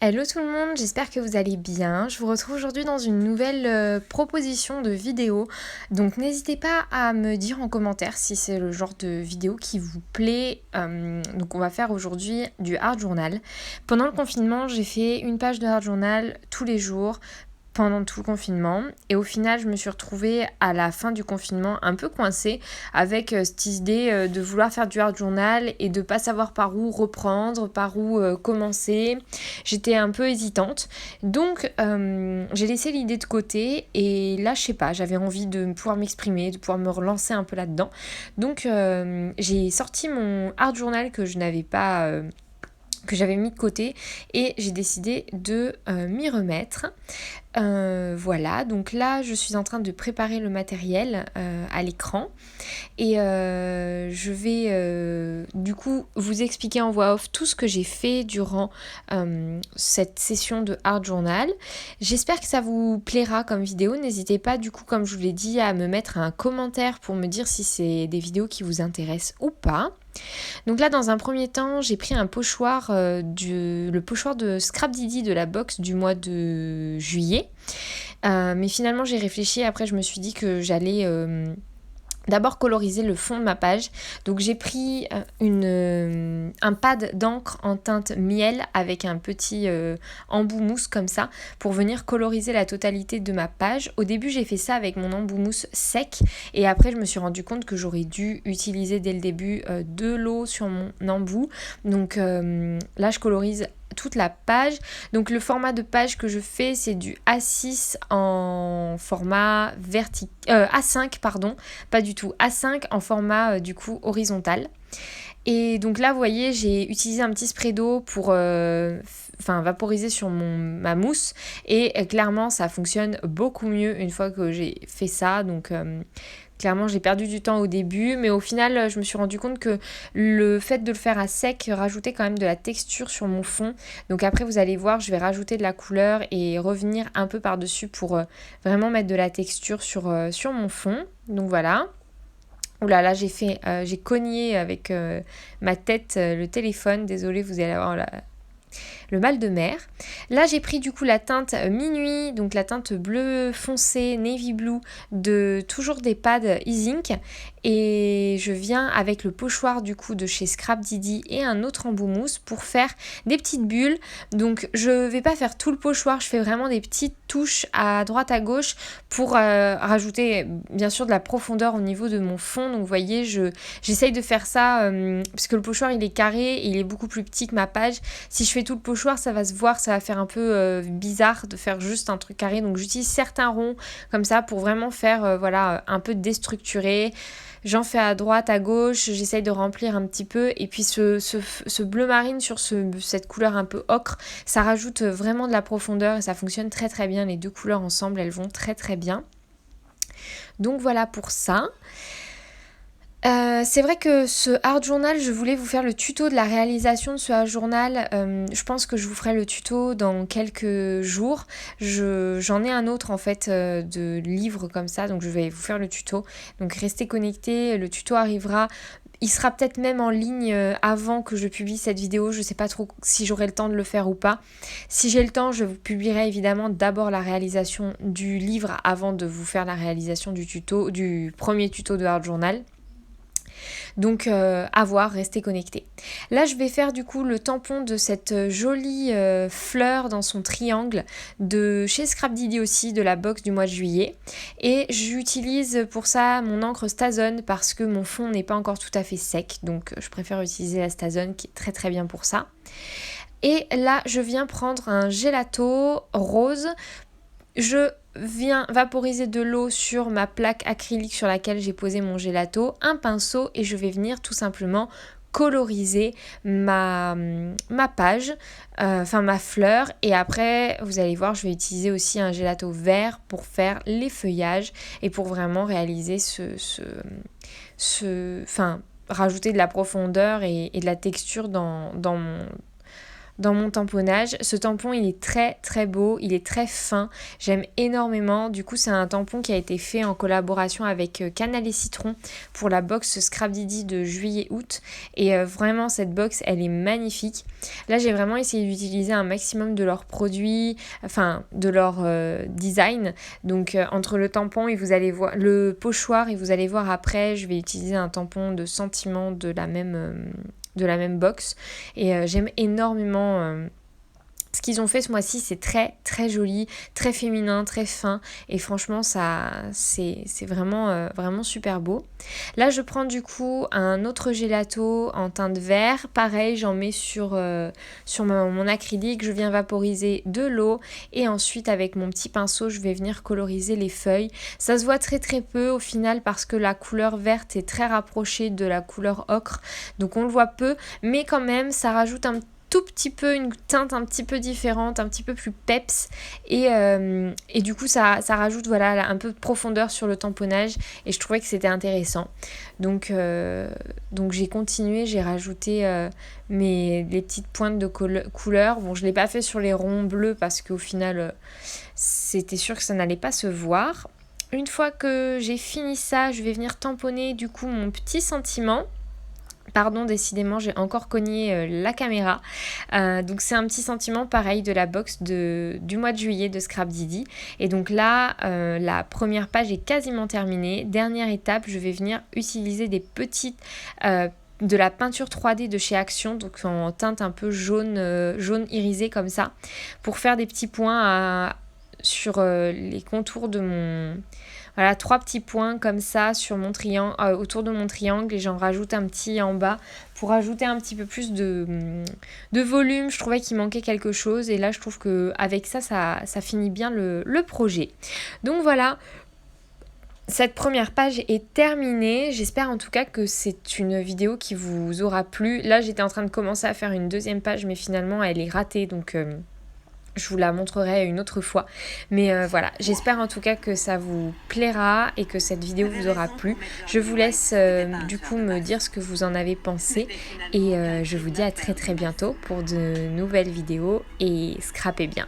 Hello tout le monde, j'espère que vous allez bien. Je vous retrouve aujourd'hui dans une nouvelle proposition de vidéo. Donc n'hésitez pas à me dire en commentaire si c'est le genre de vidéo qui vous plaît. Donc on va faire aujourd'hui du hard journal. Pendant le confinement, j'ai fait une page de hard journal tous les jours pendant tout le confinement et au final je me suis retrouvée à la fin du confinement un peu coincée avec cette idée de vouloir faire du hard journal et de pas savoir par où reprendre, par où commencer. J'étais un peu hésitante, donc j'ai laissé l'idée de côté et là je sais pas, j'avais envie de pouvoir m'exprimer, de pouvoir me relancer un peu là-dedans. Donc j'ai sorti mon hard journal que je n'avais pas que j'avais mis de côté et j'ai décidé de m'y remettre. Voilà, donc là je suis en train de préparer le matériel à l'écran et je vais du coup vous expliquer en voix off tout ce que j'ai fait durant cette session de hard journal. J'espère que ça vous plaira comme vidéo. N'hésitez pas du coup, comme je vous l'ai dit, à me mettre un commentaire pour me dire si c'est des vidéos qui vous intéressent ou pas. Donc là, dans un premier temps, j'ai pris un pochoir, le pochoir de Scrap Didi de la box du mois de juillet. Mais finalement, j'ai réfléchi. Après, je me suis dit que j'allais d'abord coloriser le fond de ma page. Donc j'ai pris un pad d'encre en teinte miel avec un petit embout mousse comme ça pour venir coloriser la totalité de ma page. Au début j'ai fait ça avec mon embout mousse sec et après je me suis rendu compte que j'aurais dû utiliser dès le début de l'eau sur mon embout. Donc là je colorise toute la page. Donc le format de page que je fais, c'est du A6 en format A5 pardon, pas du tout, A5 en format du coup horizontal. Et donc là, vous voyez, j'ai utilisé un petit spray d'eau pour vaporiser sur ma mousse. Et clairement, ça fonctionne beaucoup mieux une fois que j'ai fait ça. Donc clairement, j'ai perdu du temps au début. Mais au final, je me suis rendu compte que le fait de le faire à sec rajoutait quand même de la texture sur mon fond. Donc après, vous allez voir, je vais rajouter de la couleur et revenir un peu par-dessus pour vraiment mettre de la texture sur mon fond. Donc voilà. Ouh là là, j'ai cogné avec ma tête le téléphone. Désolée, vous allez avoir le mal de mer. Là, j'ai pris du coup la teinte Minuit, donc la teinte bleu foncé, navy blue, de toujours des pads E-Zinc. Et je viens avec le pochoir du coup de chez Scrap Didi et un autre embout mousse pour faire des petites bulles. Donc je vais pas faire tout le pochoir, je fais vraiment des petites touches à droite à gauche pour rajouter bien sûr de la profondeur au niveau de mon fond. Donc vous voyez, j'essaye de faire ça parce que le pochoir il est carré et il est beaucoup plus petit que ma page. Si je fais tout le pochoir, ça va se voir, ça va faire un peu bizarre de faire juste un truc carré. Donc j'utilise certains ronds comme ça pour vraiment faire un peu déstructuré. J'en fais à droite, à gauche, j'essaye de remplir un petit peu. Et puis ce bleu marine sur cette couleur un peu ocre, ça rajoute vraiment de la profondeur et ça fonctionne très très bien. Les deux couleurs ensemble, elles vont très très bien. Donc voilà pour ça. C'est vrai que ce hard journal, je voulais vous faire le tuto de la réalisation de ce hard journal. Je pense que je vous ferai le tuto dans quelques jours. J'en ai un autre en fait de livre comme ça, donc je vais vous faire le tuto. Donc restez connectés, le tuto arrivera. Il sera peut-être même en ligne avant que je publie cette vidéo. Je sais pas trop si j'aurai le temps de le faire ou pas. Si j'ai le temps, je vous publierai évidemment d'abord la réalisation du livre avant de vous faire la réalisation du premier tuto de hard journal. Donc à voir, restez connectés. Là je vais faire du coup le tampon de cette jolie fleur dans son triangle de chez Scrap Didi aussi, de la box du mois de juillet. Et j'utilise pour ça mon encre Stazone parce que mon fond n'est pas encore tout à fait sec. Donc je préfère utiliser la Stazone qui est très très bien pour ça. Et là je viens prendre un gelato rose. Je viens vaporiser de l'eau sur ma plaque acrylique sur laquelle j'ai posé mon gelato, un pinceau et je vais venir tout simplement coloriser ma page, ma fleur. Et après, vous allez voir, je vais utiliser aussi un gelato vert pour faire les feuillages et pour vraiment réaliser rajouter de la profondeur et de la texture dans dans mon tamponnage. Ce tampon, il est très très beau, il est très fin, j'aime énormément. Du coup, c'est un tampon qui a été fait en collaboration avec Canal et Citron pour la box Scrap Didi de juillet-août. Et vraiment, cette box, elle est magnifique. Là, j'ai vraiment essayé d'utiliser un maximum de leurs produits, enfin de leur design. Donc entre le tampon et vous allez voir le pochoir et vous allez voir après, je vais utiliser un tampon de Sentiment de la même box. Et j'aime énormément ce qu'ils ont fait ce mois-ci. C'est très très joli, très féminin, très fin, et franchement ça c'est vraiment vraiment super beau. Là je prends du coup un autre gelato en teinte vert, pareil j'en mets sur mon acrylique, je viens vaporiser de l'eau et ensuite avec mon petit pinceau je vais venir coloriser les feuilles. Ça se voit très très peu au final parce que la couleur verte est très rapprochée de la couleur ocre, donc on le voit peu, mais quand même ça rajoute un tout petit peu une teinte un petit peu différente, un petit peu plus peps, et du coup ça rajoute voilà un peu de profondeur sur le tamponnage et je trouvais que c'était intéressant. Donc j'ai continué, j'ai rajouté les petites pointes de couleur. Bon, je l'ai pas fait sur les ronds bleus parce qu'au final c'était sûr que ça n'allait pas se voir. Une fois que j'ai fini ça, je vais venir tamponner du coup mon petit Sentiment. Pardon, décidément, j'ai encore cogné la caméra. Donc c'est un petit Sentiment pareil de la box du mois de juillet de Scrap Didi. Et donc là, la première page est quasiment terminée. Dernière étape, je vais venir utiliser des petites... de la peinture 3D de chez Action, donc en teinte un peu jaune irisé comme ça, pour faire des petits points sur les contours de mon... Voilà, 3 petits points comme ça sur mon triangle, autour de mon triangle, et j'en rajoute un petit en bas pour ajouter un petit peu plus de volume. Je trouvais qu'il manquait quelque chose et là je trouve qu'avec ça finit bien le projet. Donc voilà, cette première page est terminée. J'espère en tout cas que c'est une vidéo qui vous aura plu. Là j'étais en train de commencer à faire une deuxième page mais finalement elle est ratée, donc... je vous la montrerai une autre fois. Mais voilà, j'espère en tout cas que ça vous plaira et que cette vidéo vous aura plu. Je vous laisse du coup me dire ce que vous en avez pensé. Et je vous dis à très très bientôt pour de nouvelles vidéos et scrapez bien.